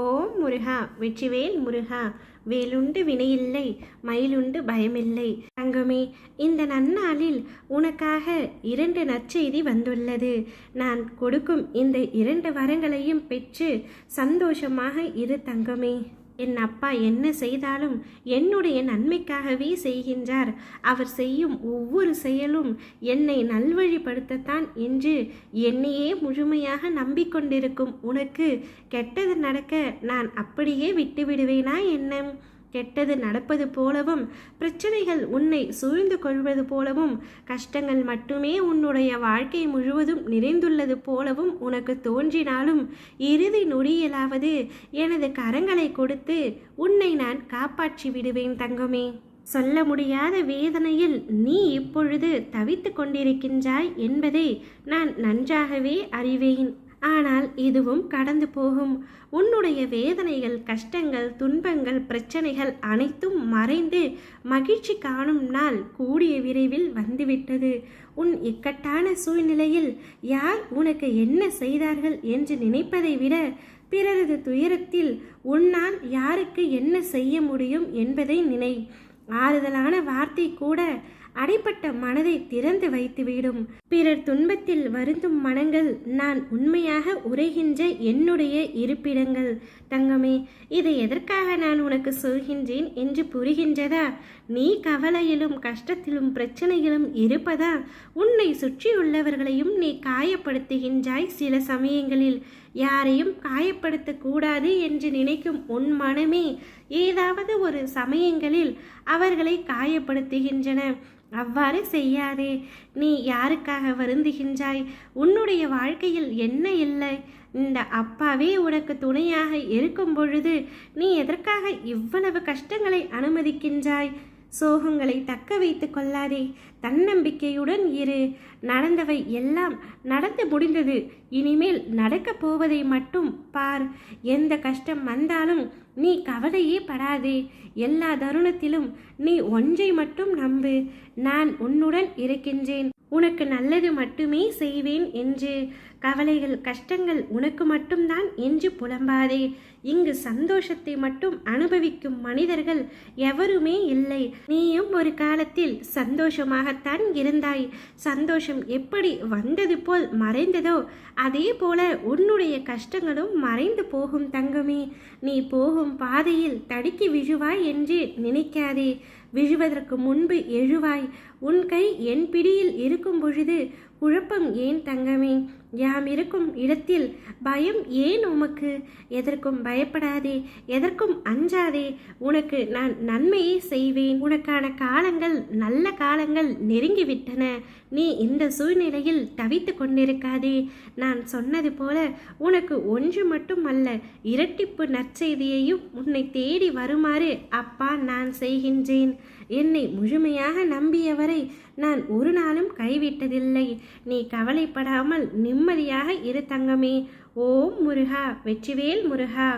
ஓம் முருகா, வெற்றிவேல் முருகா. வேலுண்டு வினையில்லை, மயிலுண்டு பயமில்லை. தங்கமே, இந்த நன்னாளில் உனக்காக 2 நற்செய்தி வந்துள்ளது. நான் கொடுக்கும் இந்த 2 வரங்களையும் பெற்று சந்தோஷமாக இரு தங்கமே. என் அப்பா என்ன செய்தாலும் என்னுடைய நன்மைக்காகவே செய்கின்றார். அவர் செய்யும் ஒவ்வொரு செயலும் என்னை நல்வழிப்படுத்தத்தான் என்று என்னையே முழுமையாக நம்பிக்கொண்டிருக்கும் உனக்கு கெட்டது நடக்க நான் அப்படியே விட்டுவிடுவேனா என்ன? கெட்டது நடப்பது போலவும் பிரச்சனைகள் உன்னை சூழ்ந்து கொள்வது போலவும் கஷ்டங்கள் மட்டுமே உன்னுடைய வாழ்க்கை முழுவதும் நிறைந்துள்ளது போலவும் உனக்கு தோன்றினாலும் இறுதி நொடியிலாவது எனது கரங்களை கொடுத்து உன்னை நான் காப்பாற்றி விடுவேன் தங்கமே. சொல்ல முடியாத வேதனையில் நீ இப்பொழுது தவித்து கொண்டிருக்கின்றாய் என்பதை நான் நன்றாகவே அறிவேன். ஆனால் இதுவும் கடந்து போகும். உன்னுடைய வேதனைகள், கஷ்டங்கள், துன்பங்கள், பிரச்சனைகள் அனைத்தும் மறைந்து மகிழ்ச்சி காணும் நாள் கூடிய விரைவில் வந்துவிட்டது. உன் இக்கட்டான சூழ்நிலையில் யார் உனக்கு என்ன செய்தார்கள் என்று நினைப்பதை விட பிறரது துயரத்தில் உன்னால் யாருக்கு என்ன செய்ய முடியும் என்பதை நினை. ஆறுதலான வார்த்தை கூட அடைப்பட்ட மனதை திறந்து வைத்துவிடும். பிறர் துன்பத்தில் வருந்தும் மனங்கள் நான் உண்மையாக உரைகின்ற என்னுடைய இருப்பிடங்கள். தங்கமே, இதை எதற்காக நான் உனக்கு சொல்கின்றேன் என்று புரிகின்றதா? நீ கவலையிலும் கஷ்டத்திலும் பிரச்சனையிலும் இருப்பதா உன்னை சுற்றியுள்ளவர்களையும் நீ காயப்படுத்துகின்றாய். சில சமயங்களில் யாரையும் காயப்படுத்தக்கூடாது என்று நினைக்கும் உன் மனமே ஏதாவது ஒரு சமயங்களில் அவர்களை காயப்படுத்துகின்றன. அவ்வாறு செய்யாதே. நீ யாருக்காக வருந்துகின்றாய்? உன்னுடைய வாழ்க்கையில் என்ன இல்லை? இந்த அப்பாவே உனக்கு துணையாக இருக்கும் பொழுது நீ எதற்காக இவ்வளவு கஷ்டங்களை அனுமதிக்கின்றாய்? சோகங்களை தக்க வைத்து கொள்ளாதே. தன்னம்பிக்கையுடன் இரு. நடந்தவை எல்லாம் நடந்து முடிந்தது. இனிமேல் நடக்கப் போவதை மட்டும் பார். எந்த கஷ்டம் வந்தாலும் நீ கவலையே படாதே. எல்லா தருணத்திலும் நீ ஒன்றை மட்டும் நம்பு, நான் உன்னுடன் இருக்கின்றேன், உனக்கு நல்லது மட்டுமே செய்வேன் என்று. கவலைகள் கஷ்டங்கள் உனக்கு மட்டும்தான் என்று புலம்பாதே. இங்கு சந்தோஷத்தை மட்டும் அனுபவிக்கும் மனிதர்கள் எவருமே இல்லை. நீயும் ஒரு காலத்தில் சந்தோஷமாகத்தான் இருந்தாய். சந்தோஷம் எப்படி வந்தது போல் மறைந்ததோ அதே போல உன்னுடைய கஷ்டங்களும் மறைந்து போகும் தங்கமே. நீ போகும் பாதையில் தடுக்கி விழுவாய் என்று நினைக்காதே. விழுவதற்கு முன்பு எழுவாய். உன் கை என் பிடியில் இருக்கும் பொழுது குழப்பம் ஏன் தங்கமே? யாம் இருக்கும் இடத்தில் பயம் ஏன் உமக்கு? எதற்கும் பயப்படாதே, எதற்கும் அஞ்சாதே. உனக்கு நான் நன்மையை செய்வேன். உனக்கான காலங்கள், நல்ல காலங்கள் நெருங்கிவிட்டன. நீ இந்த சூழ்நிலையில் தவித்து கொண்டிருக்காதே. நான் சொன்னது போல உனக்கு ஒன்று மட்டும் அல்ல, இரட்டிப்பு நற்செய்தியையும் உன்னை தேடி வருமாறு அப்பா நான் செய்கின்றேன். என்னை முழுமையாக நம்பியவரை நான் ஒரு நாளும் கைவிட்டதில்லை. நீ கவலைப்படாமல் நிம்மதியாக இரு தங்கமே. ஓம் முருகா, வெற்றிவேல் முருகா.